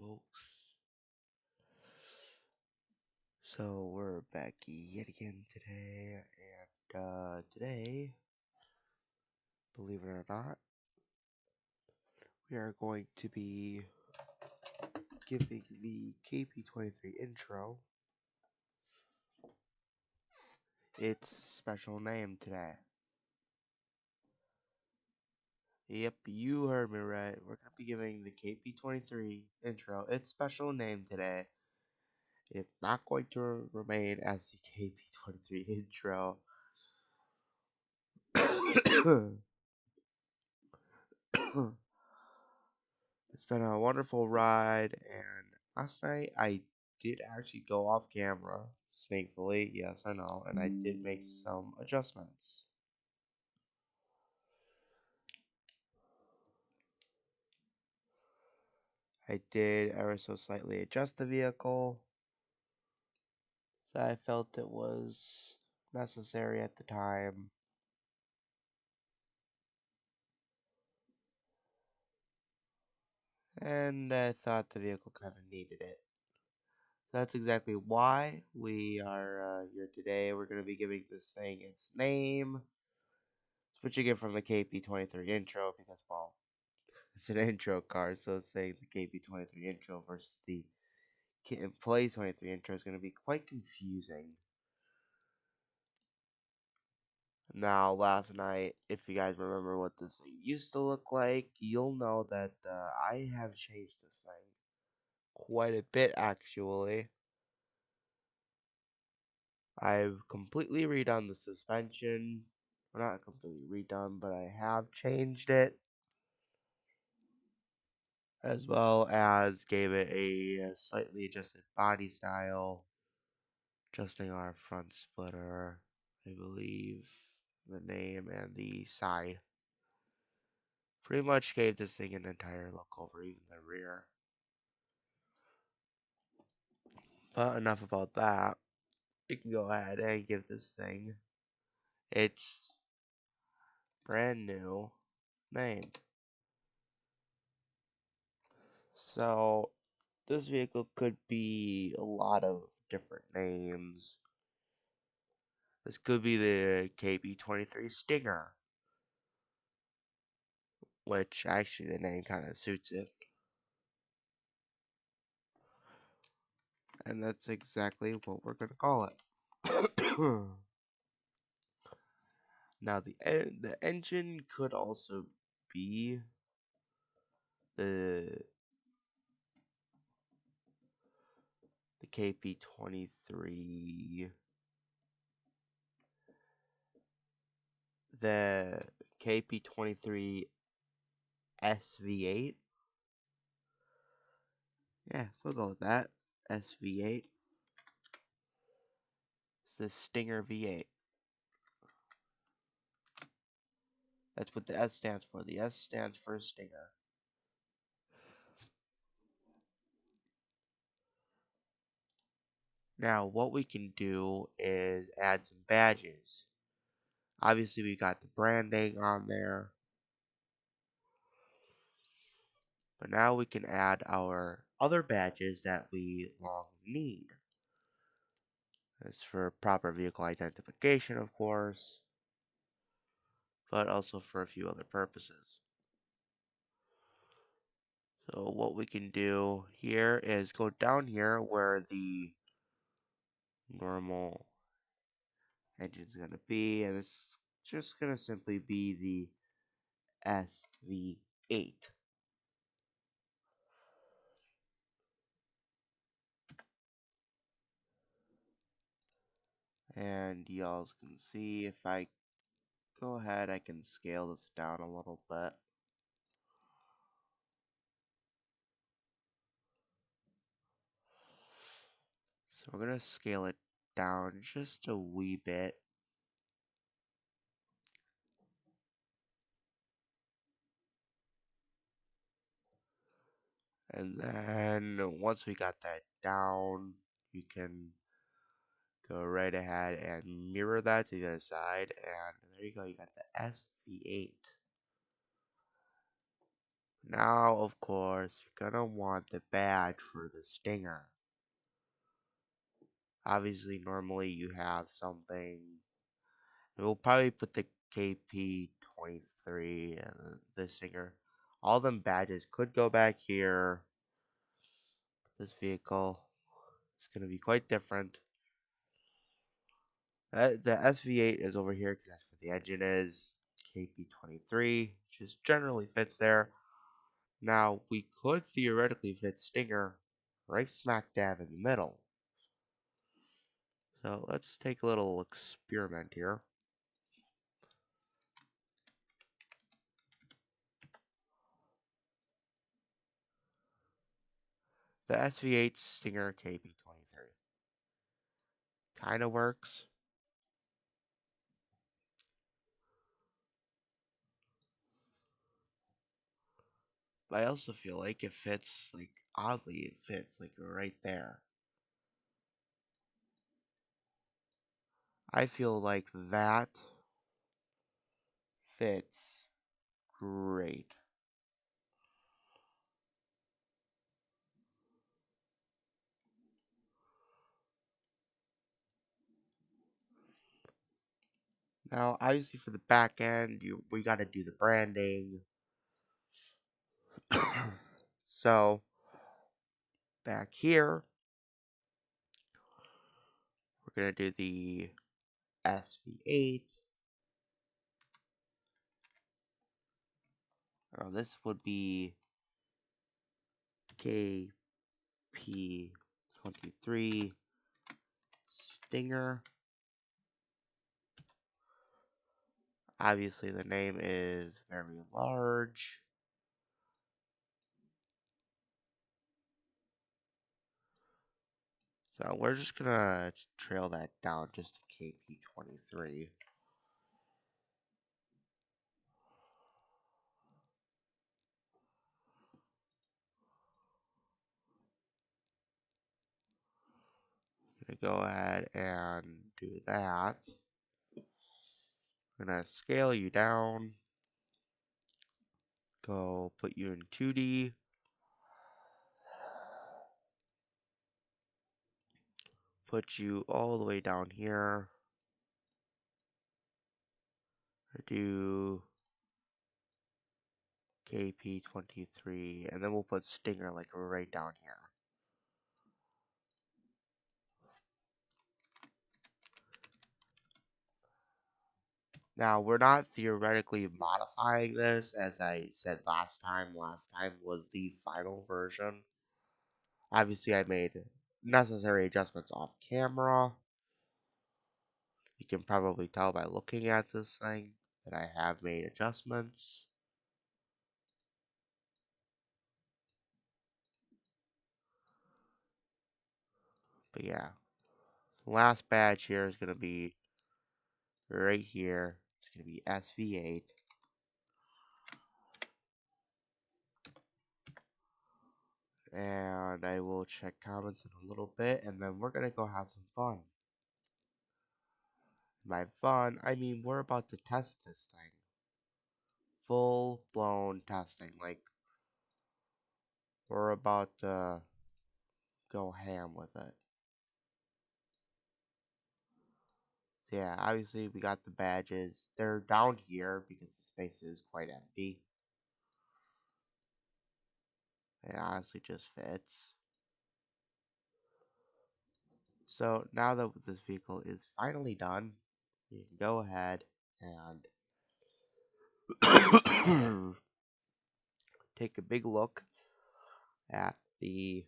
folks. So we're back yet again today, and today, believe it or not, we are going to be giving the KP23 intro its special name today. Yep, you heard me right. We're going to be giving the KP23 intro its special name today. It's not going to remain as the KP23 intro. It's been a wonderful ride, and last night I did actually go off camera, thankfully. Yes, I know, and I did make some adjustments. I did ever so slightly adjust the vehicle, so I felt it was necessary at the time. And I thought the vehicle kind of needed it. So that's exactly why we are here today. We're going to be giving this thing its name, switching it from the KP23 intro because, well, it's an intro card, so it's saying the KP23 intro versus the Kit and Play 23 intro is going to be quite confusing. Now, last night, if you guys remember what this thing used to look like, you'll know that I have changed this thing quite a bit, actually. I've completely redone the suspension. Well, not completely redone, but I have changed it. As well as gave it a slightly adjusted body style. Adjusting our front splitter, I believe, the name and the side. Pretty much gave this thing an entire look over, even the rear. But enough about that. We can go ahead and give this thing its brand new name. So, this vehicle could be a lot of different names. This could be the KP23 Stinger, which actually the name kind of suits it. And that's exactly what we're going to call it. Now, the engine could also be the KP23, the KP23 SV8. Yeah, we'll go with that. SV8. It's the Stinger V8. That's what the S stands for. The S stands for Stinger. Now, what we can do is add some badges. Obviously, we got the branding on there. But now we can add our other badges that we long need. It's for proper vehicle identification, of course, but also for a few other purposes. So what we can do here is go down here where the normal engine's going to be, and it's just going to simply be the SV8. And y'all can see if I go ahead, I can scale this down a little bit. So we're going to scale it down just a wee bit. And then once we got that down, you can go right ahead and mirror that to the other side. And there you go, you got the SV8. Now, of course, you're gonna want the badge for the stinger. Obviously, normally you have something. We'll probably put the KP23 and the stinger. All them badges could go back here. This vehicle is gonna be quite different. The SV8 is over here because that's where the engine is. KP23 just generally fits there. Now, we could theoretically fit Stinger right smack dab in the middle. So let's take a little experiment here. The SV8 Stinger KP23 kind of works. But I also feel like it fits, like, oddly, it fits, like, right there. I feel like that fits great. Now, obviously, for the back end, we got to do the branding. So, back here, we're going to do the SV8. This would be KP23 Stinger. Obviously, the name is very large. So we're just gonna trail that down just to KP23. Gonna go ahead and do that. I'm gonna scale you down. Go put you in 2D. Put you all the way down here. Do KP23, and then we'll put Stinger like right down here. Now, we're not theoretically modifying this, as I said last time. Last time was the final version. Obviously, I made necessary adjustments off camera. You can probably tell by looking at this thing that I have made adjustments. But yeah, the last badge here is going to be right here. It's going to be SV8. And I will check comments in a little bit, and then we're going to go have some fun. By fun, I mean we're about to test this thing. Full blown testing. Like, we're about to go ham with it. Yeah, obviously we got the badges. They're down here because the space is quite empty. It honestly just fits. So now that this vehicle is finally done, we can go ahead and take a big look at the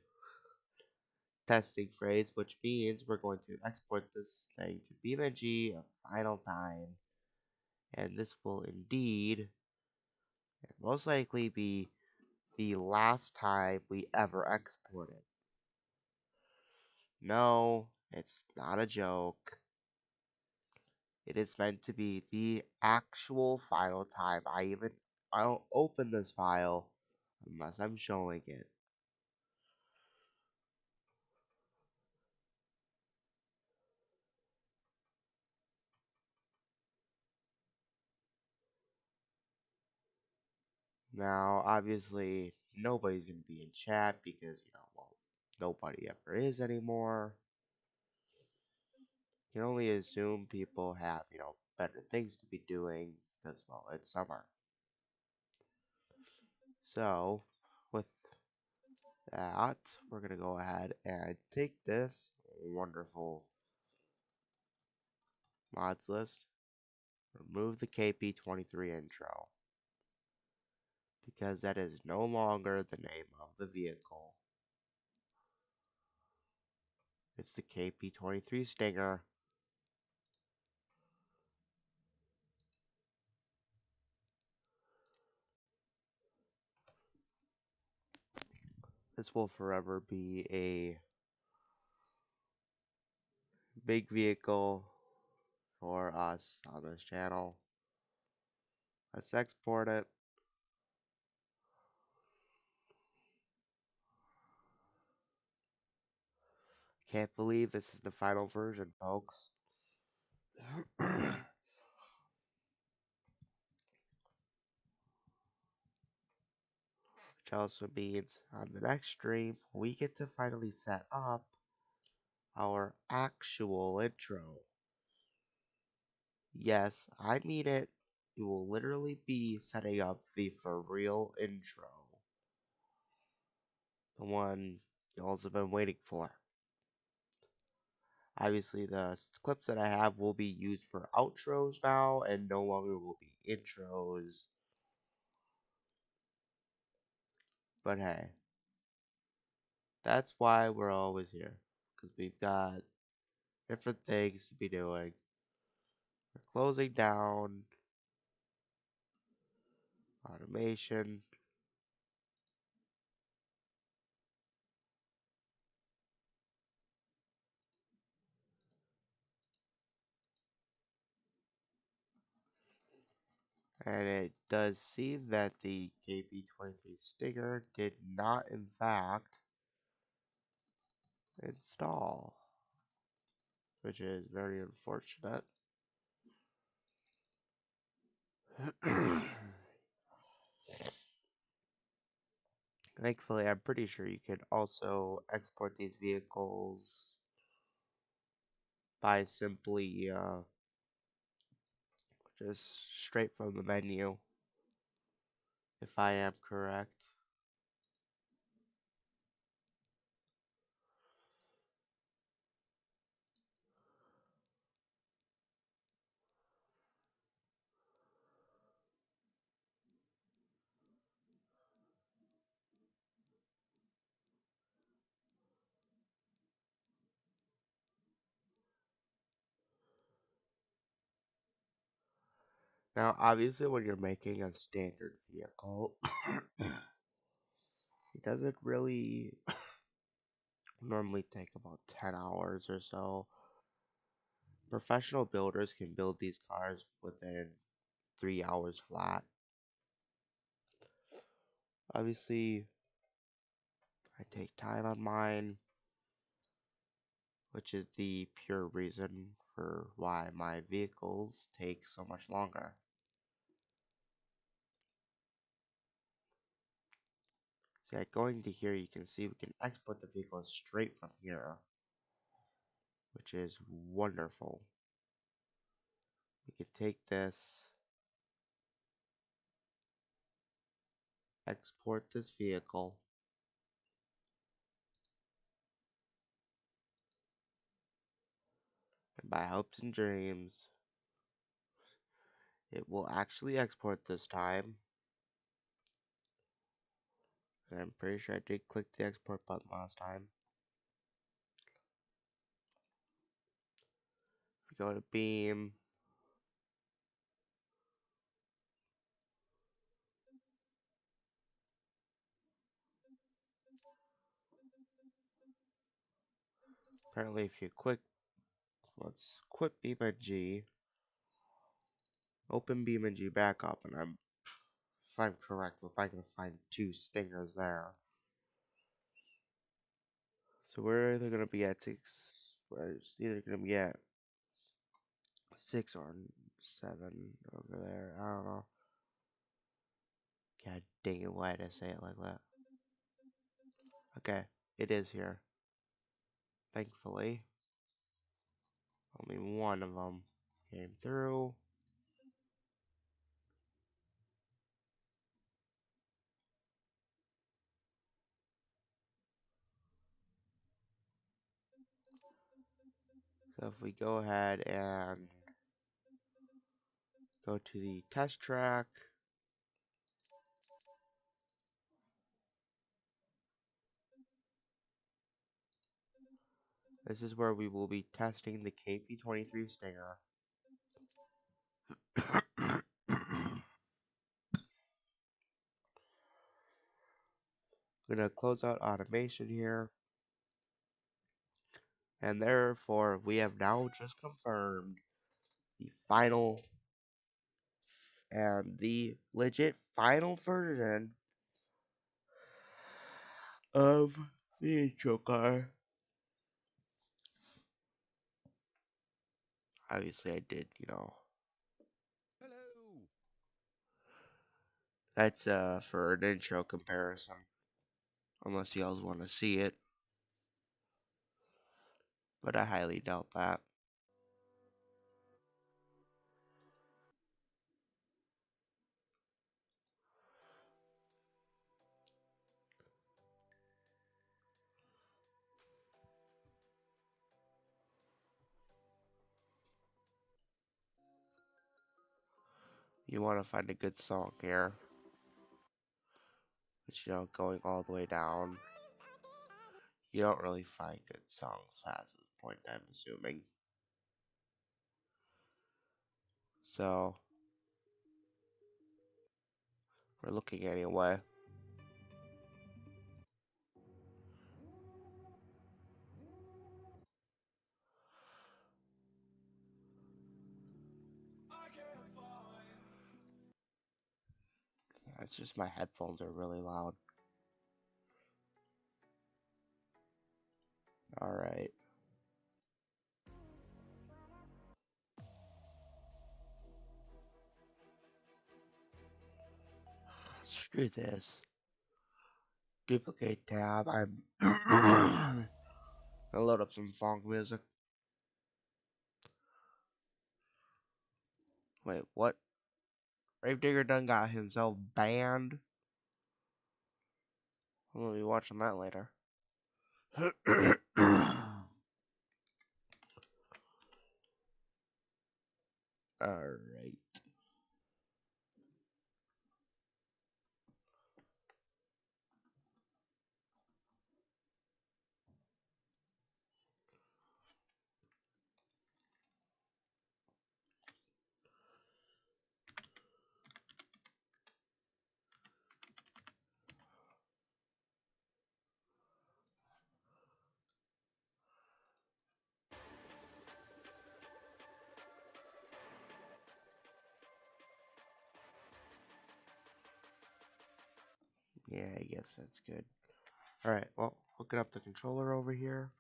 testing phrase, which means we're going to export this thing to beamng a final time. And this will indeed and most likely be the last time we ever export it. No, it's not a joke. It is meant to be the actual final time I don't open this file unless I'm showing it. Now, obviously, nobody's going to be in chat because, well, nobody ever is anymore. You can only assume people have, better things to be doing because, well, it's summer. So, with that, we're going to go ahead and take this wonderful mods list, remove the KP23 intro, because that is no longer the name of the vehicle. It's the KP23 Stinger. This will forever be a big vehicle for us on this channel. Let's export it. Can't believe this is the final version, folks. Which also means on the next stream, we get to finally set up our actual intro. Yes, I mean it. We will literally be setting up the for real intro. The one y'all have been waiting for. Obviously, the clips that I have will be used for outros now and no longer will be intros. But hey, that's why we're always here. Because we've got different things to be doing. We're closing down automation. And it does seem that the KP23 sticker did not, in fact, install, which is very unfortunate. Thankfully, I'm pretty sure you can also export these vehicles by simply just straight from the menu, if I am correct. Now, obviously, when you're making a standard vehicle, it doesn't really normally take about 10 hours or so. Professional builders can build these cars within 3 hours flat. Obviously, I take time on mine, which is the pure reason for why my vehicles take so much longer. So going to here, you can see we can export the vehicle straight from here, which is wonderful. We can take this, export this vehicle, and by hopes and dreams, it will actually export this time. And I'm pretty sure I did click the export button last time. If we go to Beam, apparently if you let's quit beamng, open beamng back up, and if I'm correct, we're probably going to find 2 stingers there. So we're either going to be at 6, it's either going to be at 6 or 7 over there, I don't know. God Dang it, why did I say it like that? Okay, it is here. Thankfully, only one of them came through. So if we go ahead and go to the test track, this is where we will be testing the KP23 Stinger. I'm going to close out automation here. And therefore, we have now just confirmed the final and the legit final version of the intro car. Obviously, I did, Hello. That's for an intro comparison. Unless y'all want to see it. But I highly doubt that. You want to find a good song here. But going all the way down, you don't really find good songs fast at this point, I'm assuming. So, we're looking anyway. It's just my headphones are really loud. Alright. Screw this. Duplicate tab. I'm gonna load up some funk music. Wait, what? Gravedigger done got himself banned? I'm gonna be watching that later. Alright. Yeah, I guess that's good. Alright, well, hooking up the controller over here.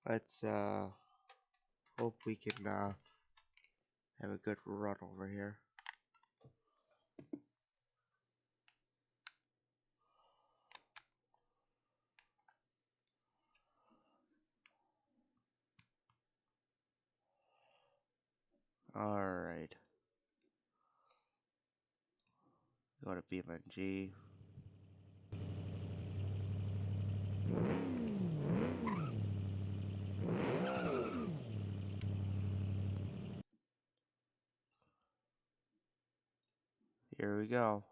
Let's hope we can have a good run over here. Alright. Go to beamng. Here we go.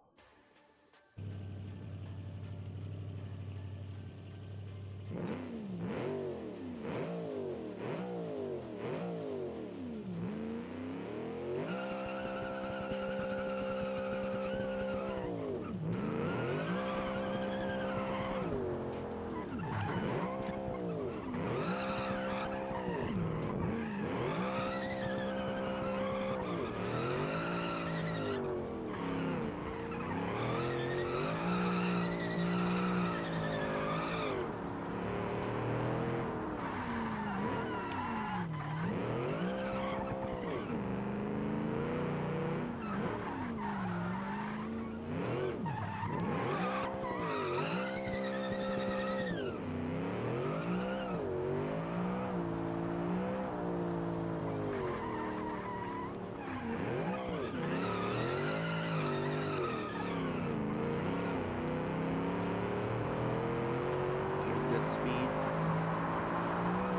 speed.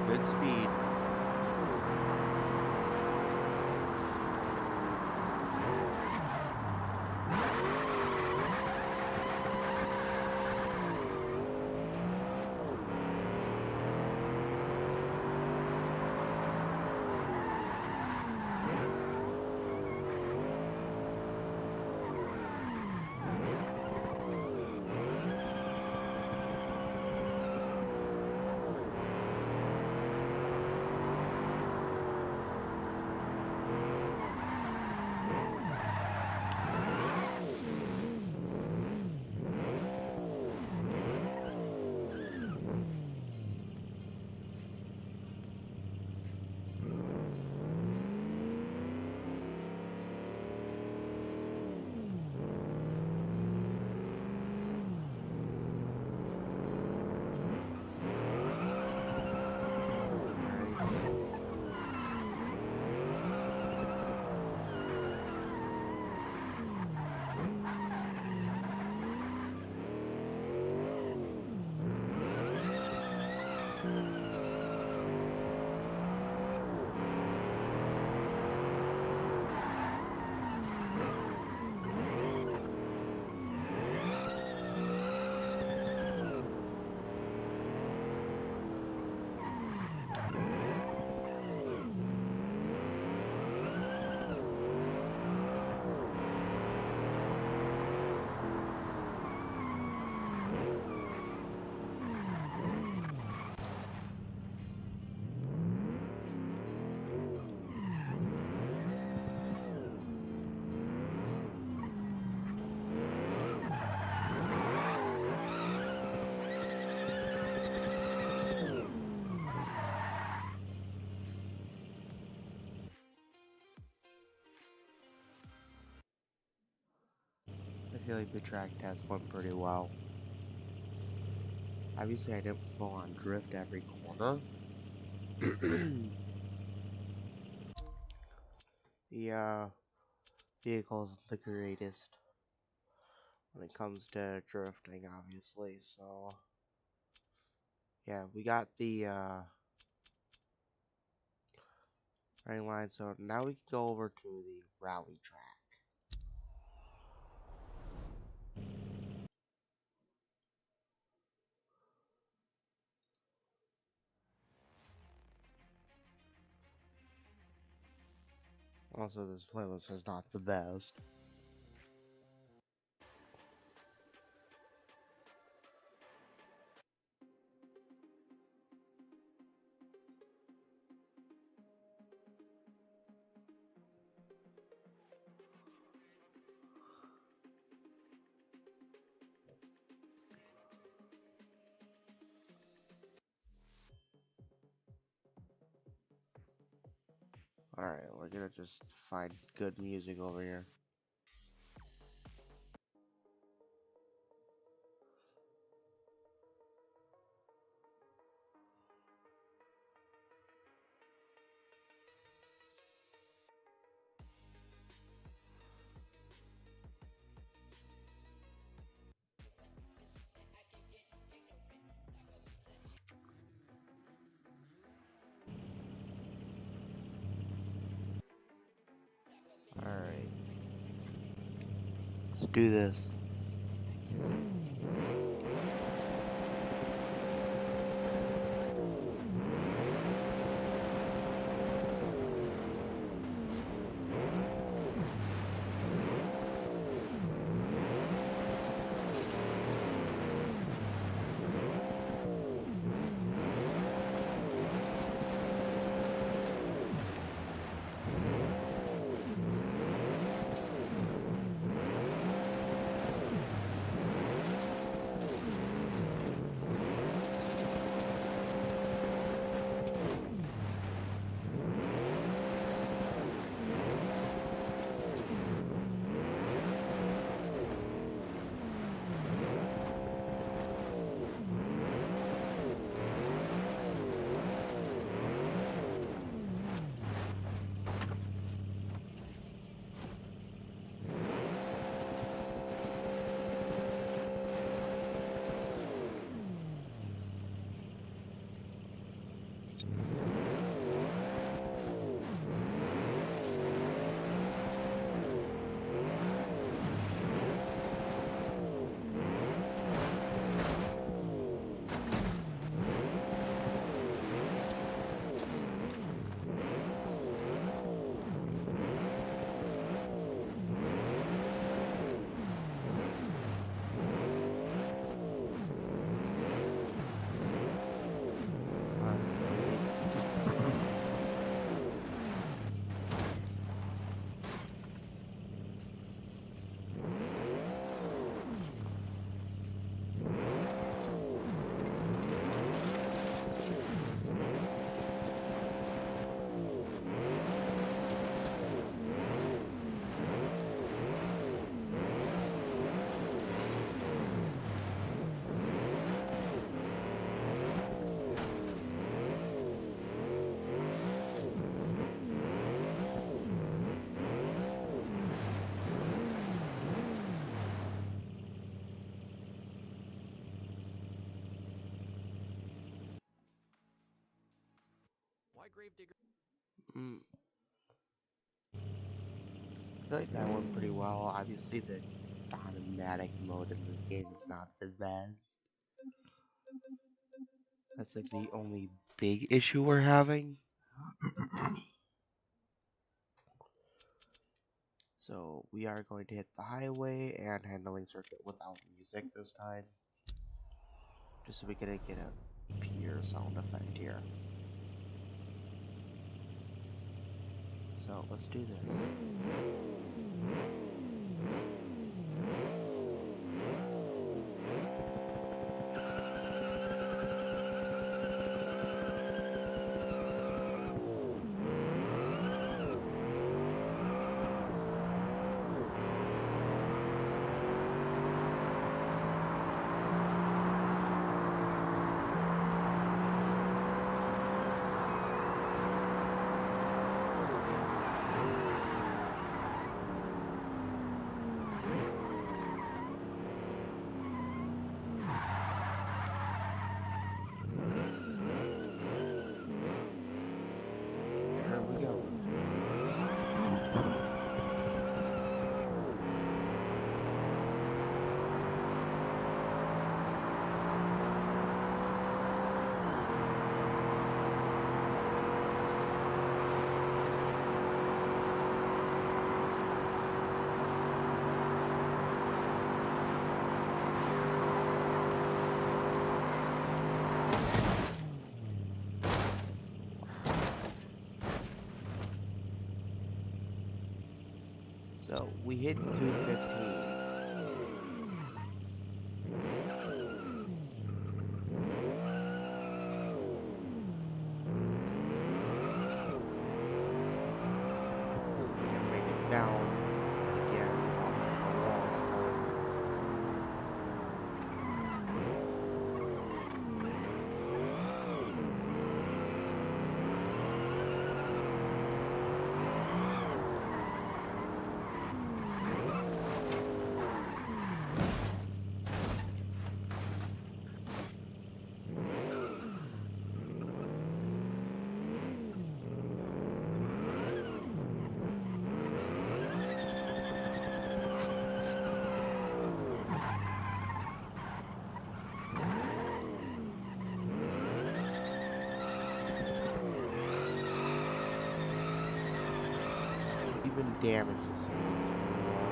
Good speed. I feel like the track test went pretty well. Obviously, I didn't full on drift every corner. The vehicle isn't the greatest when it comes to drifting, obviously. So, yeah, we got the running line. So now we can go over to the rally track. Also, this playlist is not the best. Alright, we're gonna just find good music over here. Alright. Let's do this. Mm, I feel like that went pretty well. Obviously, the automatic mode in this game is not the best. That's like the only big issue we're having. So we are going to hit the highway and handling circuit without music this time. Just so we can get a pure sound effect here. So let's do this. There we go. So we hit 215. Make it down again without hitting the wall this time. Even damages some of the wall.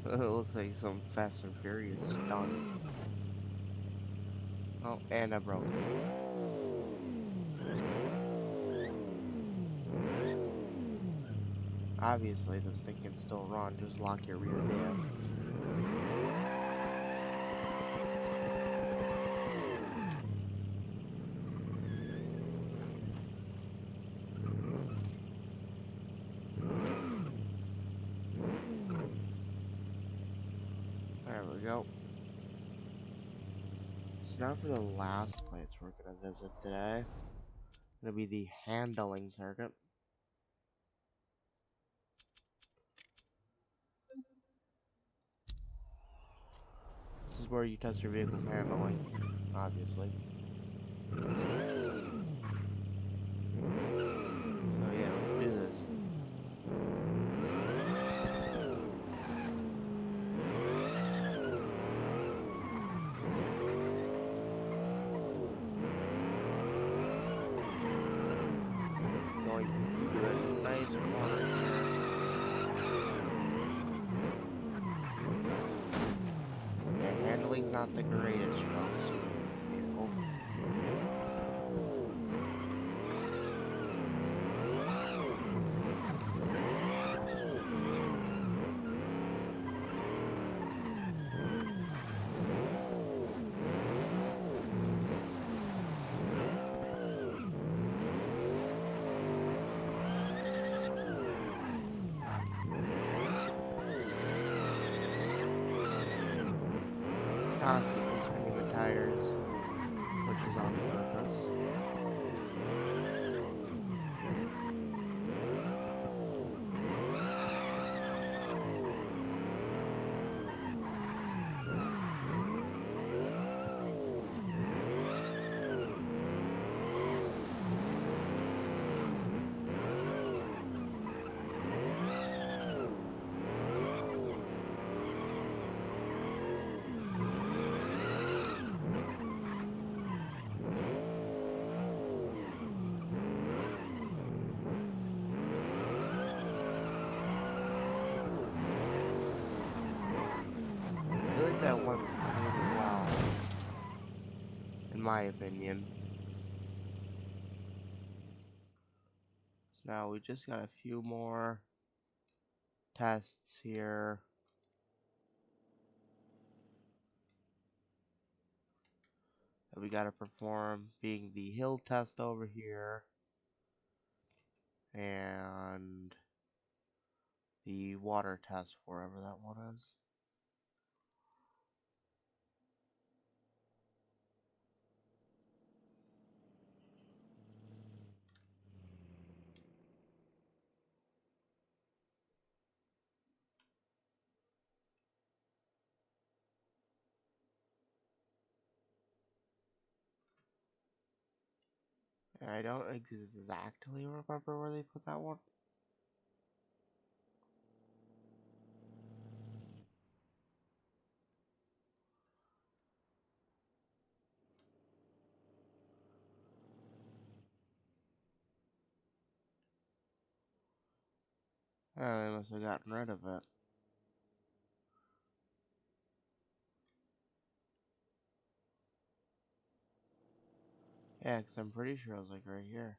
It looks like some Fast and Furious stunt. Oh, and I broke it. Obviously, this thing can still run. Just lock your rear diff. There we go. So now for the last place we're going to visit today. Going to be the handling circuit. This is where you test your vehicle's handling, obviously. So yeah, let's do this. Going through a nice corner here. And handling's not the greatest strong suit of this vehicle. Constantly spinning the tires. my opinion. Now we just got a few more tests here. That we gotta perform, being the hill test over here and the water test, wherever that one is. I don't exactly remember where they put that one. They must have gotten rid of it. Yeah, because I'm pretty sure it was like right here.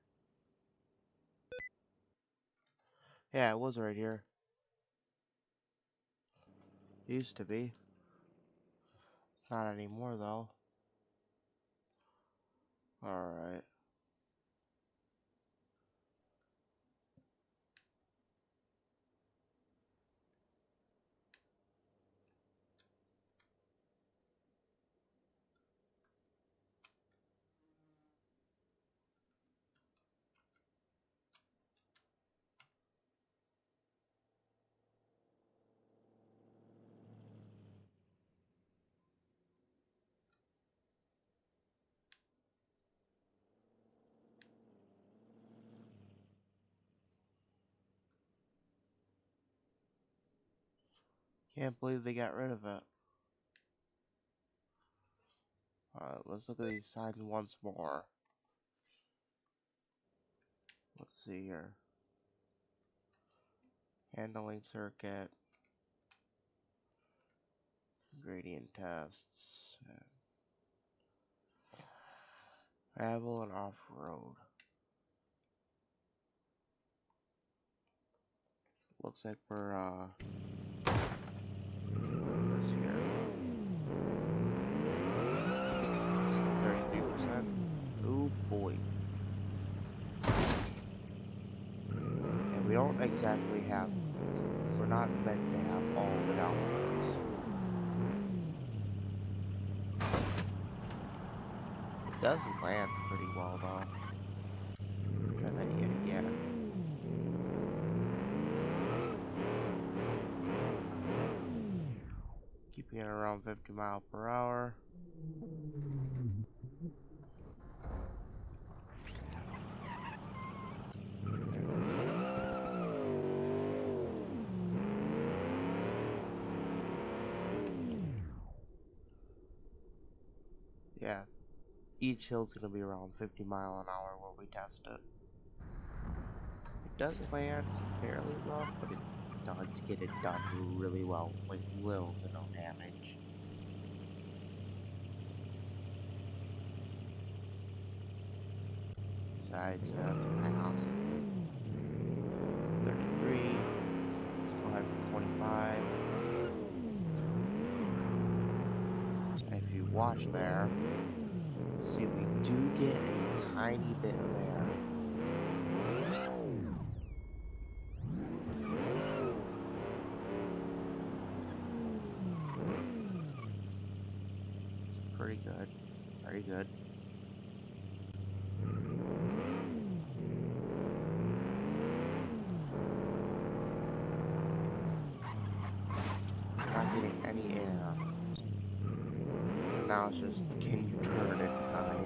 Yeah, it was right here. It used to be. Not anymore though. Alright. Can't believe they got rid of it. Alright, let's look at these signs once more. Let's see here. Handling circuit. Gradient tests. Travel and off-road. Looks like we're, this year. 33%. Oh boy. And we don't exactly have, we're not meant to have all the downforce. It does land pretty well though. Try that yet again. Keeping it around 50 miles per hour. Yeah, each hill's gonna be around 50 miles an hour when we test it. It does land fairly rough, but it does get it done really well, like little to no damage. So I'd say that's a pass. 33. Let's go ahead for 25. And if you watch there, see we do get a tiny bit of air. Pretty good. Very good. Not getting any air. And now it's just, can you turn in time?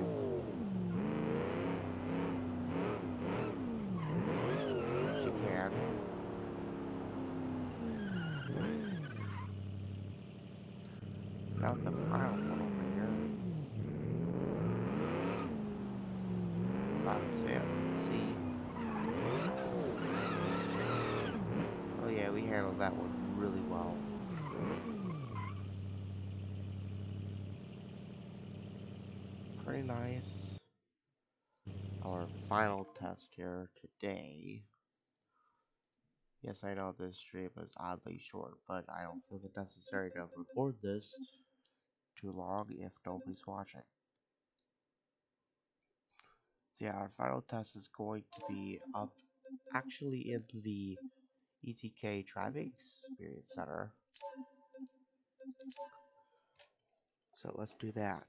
She can. Now the final one over here. 5%, let's see. Oh yeah, we handled that one really well. Very nice. Our final test here today. Yes, I know this stream is oddly short, but I don't feel it necessary to record this too long if nobody's watching. So yeah, our final test is going to be up actually in the ETK Driving Experience Center. So let's do that.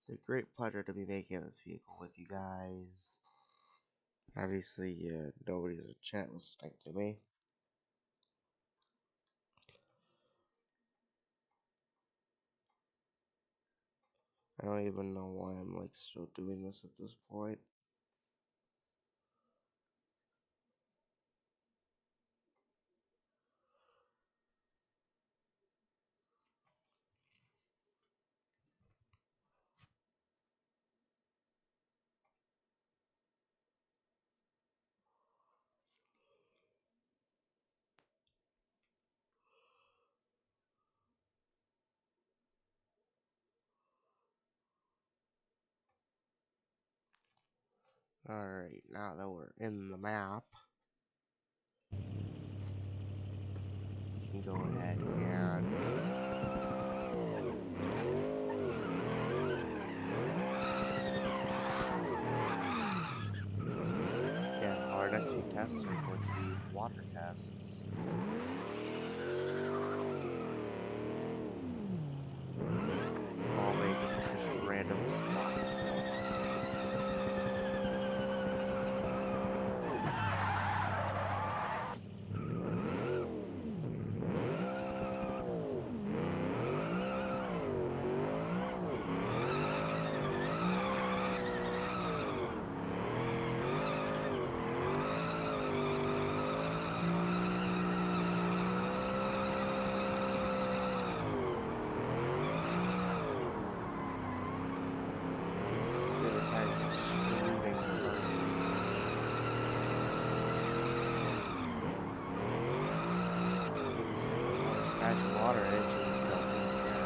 It's a great pleasure to be making this vehicle with you guys. Obviously, nobody's in chat listening to me. I don't even know why I'm like still doing this at this point. Alright, now that we're in the map, we can go ahead and yeah, our next few tests are going to be water tests. Involving just random spots. Just hear the tank just screaming for mercy. It's like the water, splashing water at you, but you also don't care.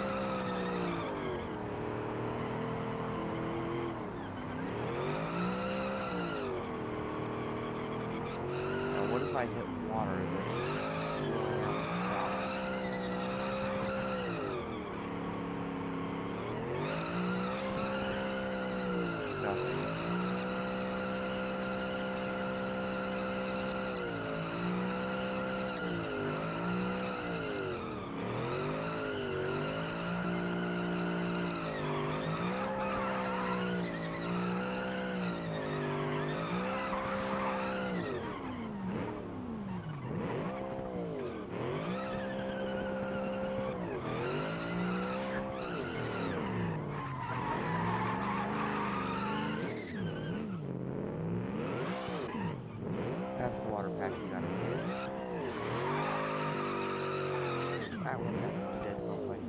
Now, what if I hit water and then just slow down the throttle? Nothing. That's the water pack you gotta hit. That one definitely did something.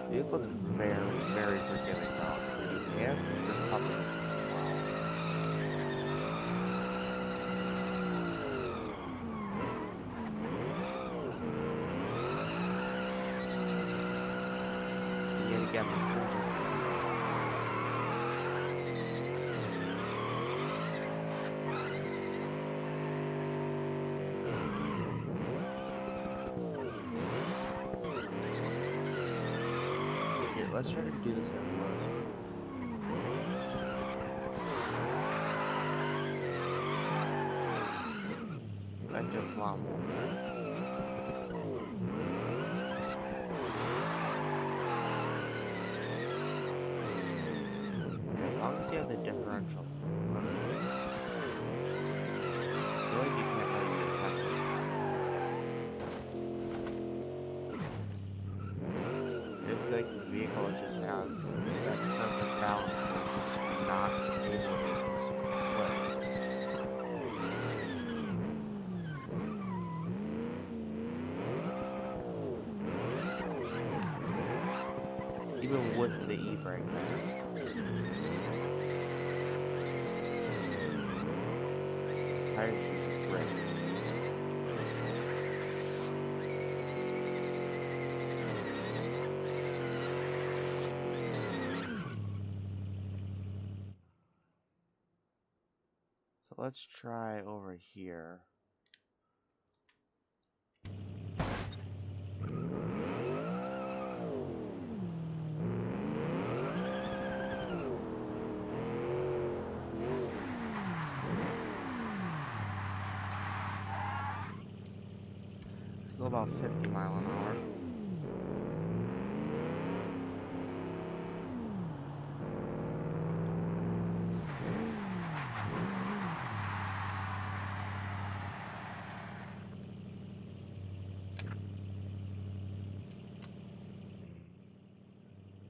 The vehicle's very, very forgiving though, so you can recover well. And yet again, the surface is here, let's try to do this at low speeds. That does a lot more. As long as you have the differential, I feel like you can't really get touched. I feel like this vehicle just has that perfect balance where it's just not able to slip. even with the e-brake there. These tires should be great. So let's try over here. Let's go about 50 miles an hour.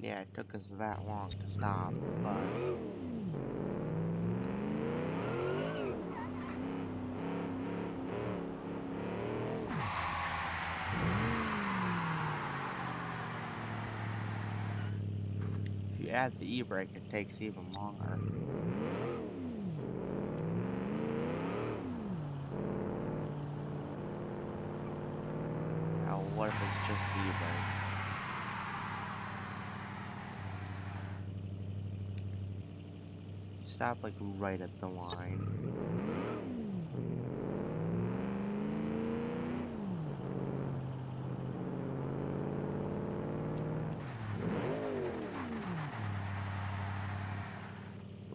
Yeah, it took us that long to stop, but if you add the e-brake, it takes even longer. Now, what if it's just the e-brake? Stop like right at the line.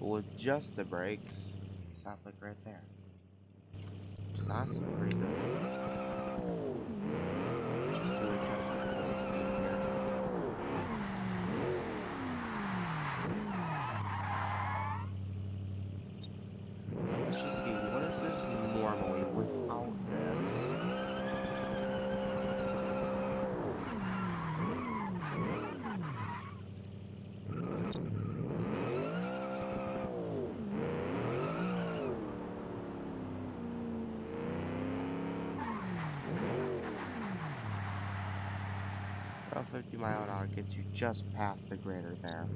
With just the brakes, stop like right there. Which is honestly pretty good. Just do it just like full speed here. Now let's just see, what is this normally without this? About 50 mile an hour gets you just past the grader there.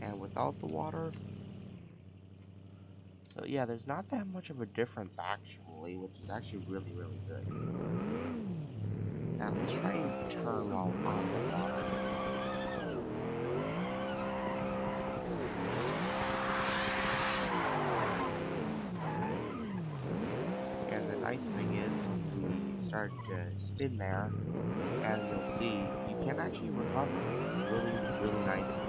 And without the water, so yeah, there's not that much of a difference actually, which is actually really, really good. Now let's try and turn while on the water. And the nice thing is, when we start to spin there, as you'll see, you can actually recover really, really nicely.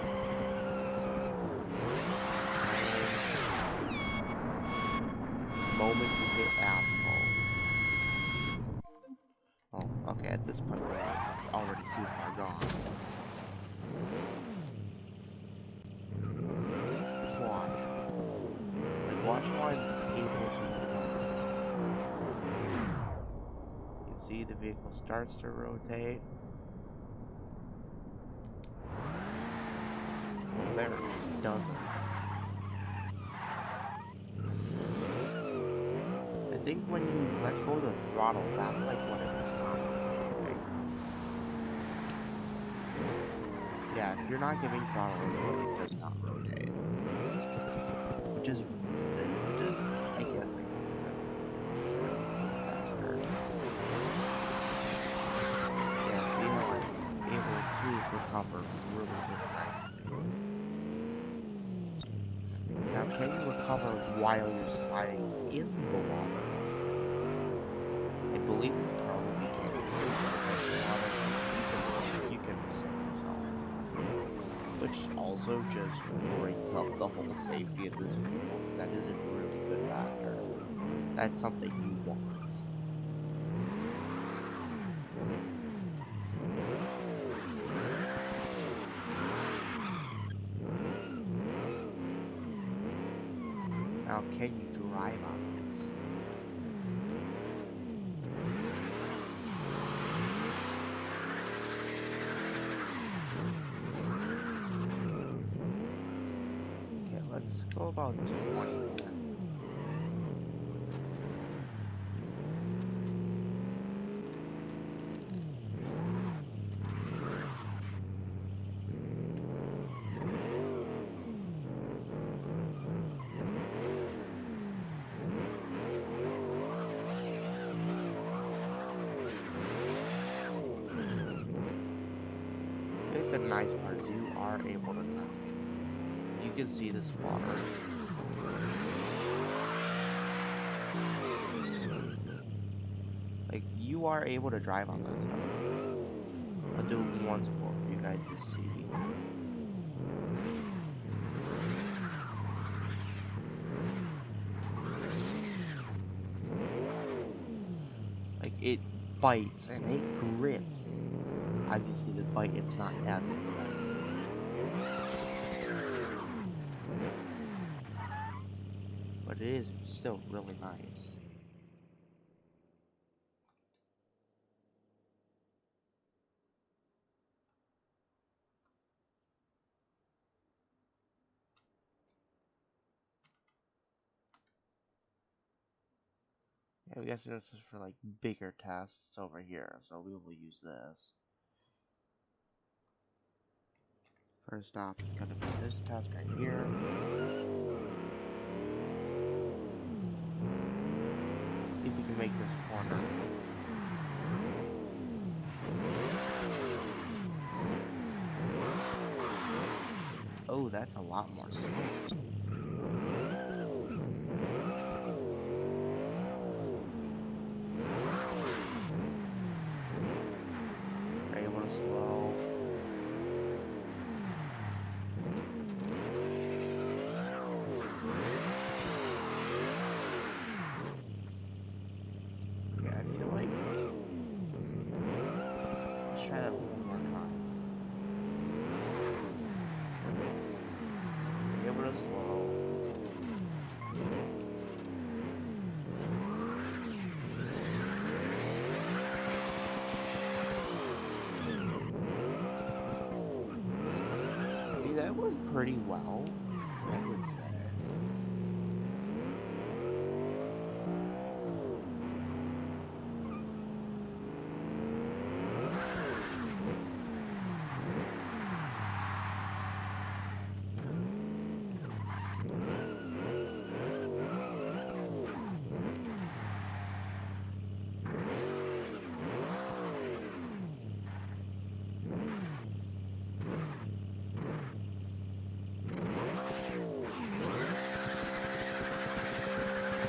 The moment you hit asphalt. Oh, okay, at this point we're already too far gone. Just watch. Like, watch how I'm able to recover. You can see the vehicle starts to rotate. Well, there, it just doesn't. I think when you let go of the throttle, that's like when it stops rotating. Yeah, if you're not giving throttle input, it does not rotate. Which is, I guess, a factor. Yeah, see how I'm able to recover really, really nicely. Now, can you recover while you're sliding in the water? I believe you probably can. You can save yourself. Which also just brings up the whole safety of this vehicle, because that is a really good factor. That's something you want. Now, can you drive on this? Okay, let's go about 20 there. nice part is you are able to drive. You can see this water. Like, you are able to drive on that stuff. I'll do it once more for you guys to see. Like, it bites and it grips. Obviously, the bite is not as aggressive. But it is still really nice. Yeah, I'm guessing this is for like bigger tests over here, so we will use this. First off, it's gonna be this test right here. See if we can make this corner. Oh, that's a lot more slick. We're able to slow. Yeah, I feel like let's try that one more time. We're able to slow. I mean, that went pretty well, I would say.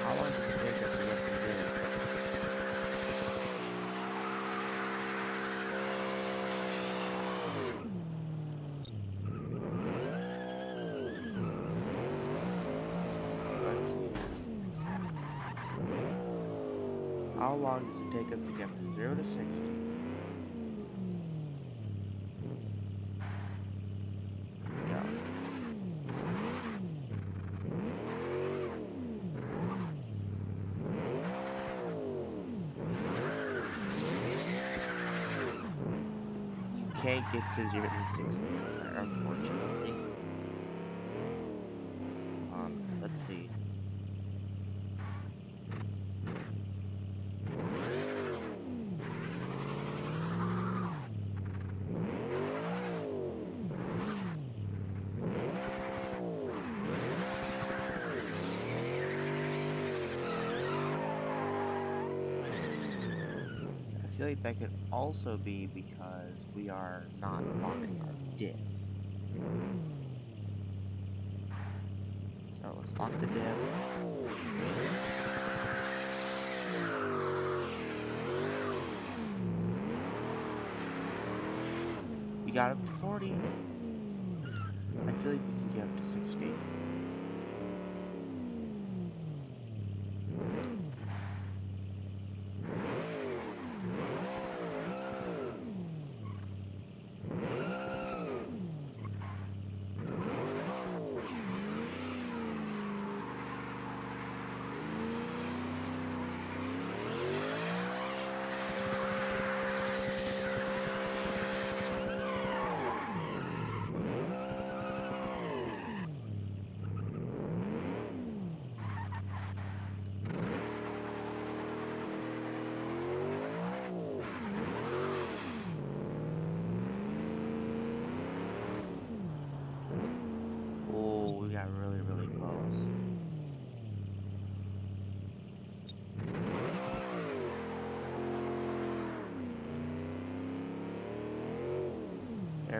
How long does it take us to get through this? Let's see. How long does it take us to get from 0 to 60? Yeah. You can't get to 0 to 60 on there, unfortunately. Let's see. I feel like that could also be because we are not locking our diff. So let's lock the diff. We got up to 40. I feel like we can get up to 60.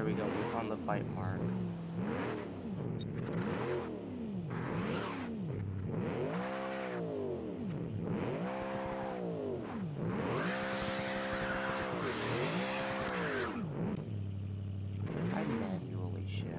There we go, we found the bite mark. I manually shift.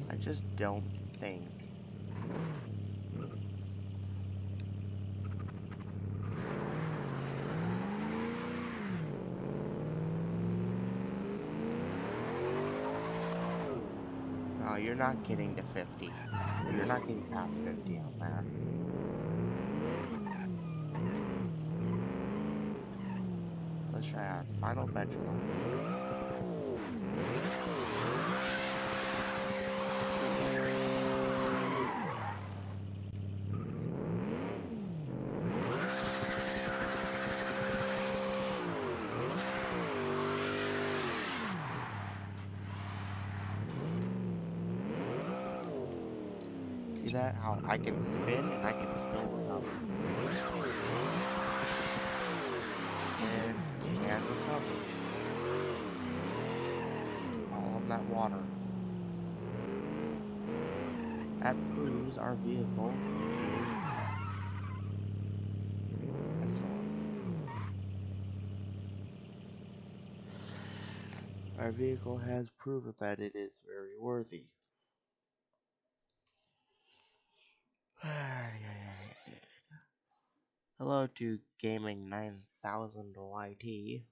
I just don't think. No, you're not getting to 50. You're not getting past 50 on there. Let's try our final benchmark. See that? How I can spin and I can still recover. And recover. All of that water. That proves our vehicle is excellent. Our vehicle has proven that it is very worthy. Hello to Gaming 9000 YT.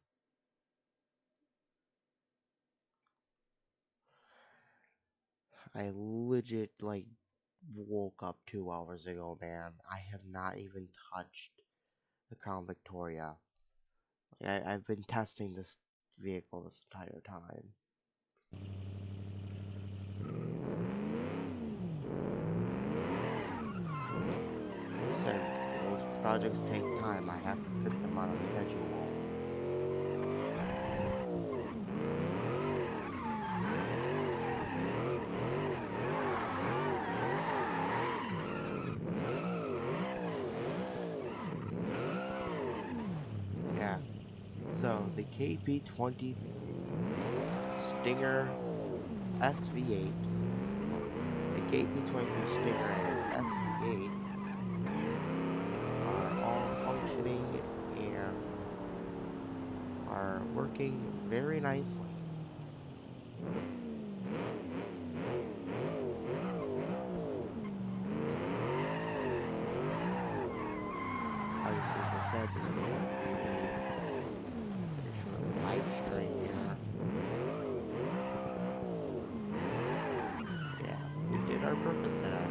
I legit woke up 2 hours ago, man. I have not even touched the Crown Victoria. I've been testing this vehicle this entire time. Said those projects take time. I have to fit them on a schedule. Yeah. So the KP23 Stinger SV8, the KP23 Stinger and its SV8 are all functioning and are working very nicely. Obviously, as I said, this is going to be pretty short live stream here. Yeah, we did our purpose today.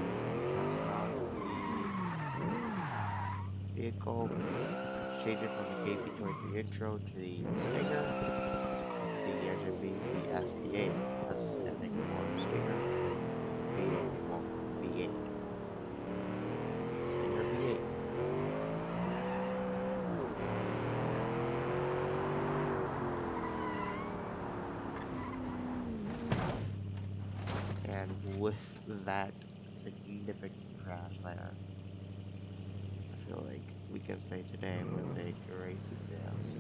Tested out the vehicle, changed it from the KP23 Intro to the Stinger, the engine being the SV8, that's standing for Stinger V8, well, V8. It's the Stinger V8. And with that significant crash there, I feel like we can say today was a great success.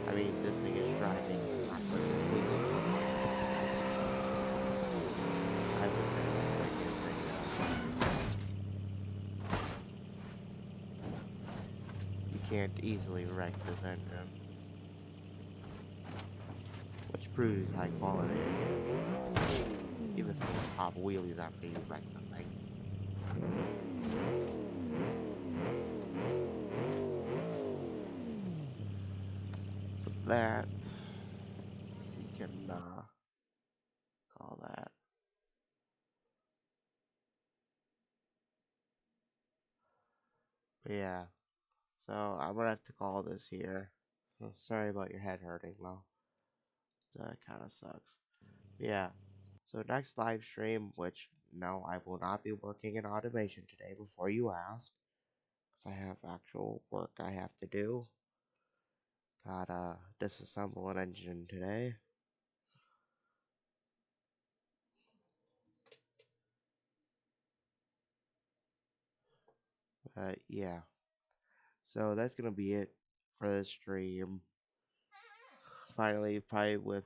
I mean, this thing is driving not completely perfect. I would say this thing is a success. You can't easily wreck this engine, which proves high quality it is. Even if you pop wheelies after you wreck the thing. that, we can call that. But yeah, so I'm gonna have to call this here. Sorry about your head hurting, though. That kind of sucks. Yeah. So next live stream, which no, I will not be working in automation today. Before you ask, because I have actual work I have to do. Gotta disassemble an engine today. But yeah. So that's gonna be it for this stream. Finally, probably with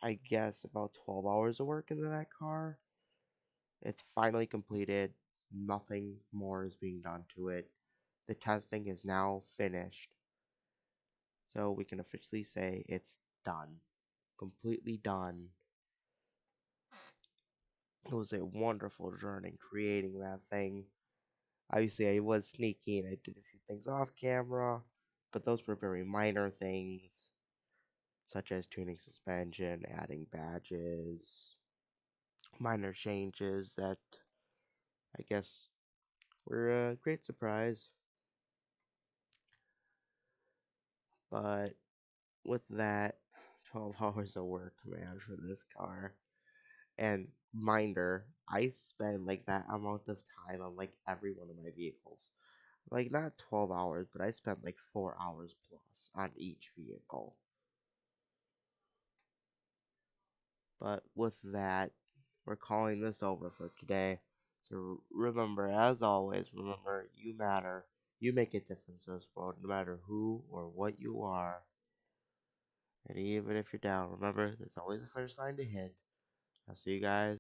I guess about 12 hours of work into that car. It's finally completed. Nothing more is being done to it. The testing is now finished. So we can officially say it's done. Completely done. It was a wonderful journey creating that thing. Obviously, I was sneaky and I did a few things off camera, but those were very minor things, such as tuning suspension, adding badges, minor changes that I guess were a great surprise. But with that, 12 hours of work, man, for this car. And reminder, I spend like that amount of time on like every one of my vehicles. Like not 12 hours, but I spent like 4 hours plus on each vehicle. But with that, we're calling this over for today. So remember, as always, remember you matter. You make a difference in this world, no matter who or what you are. And even if you're down, remember there's always a finish line to hit. I'll see you guys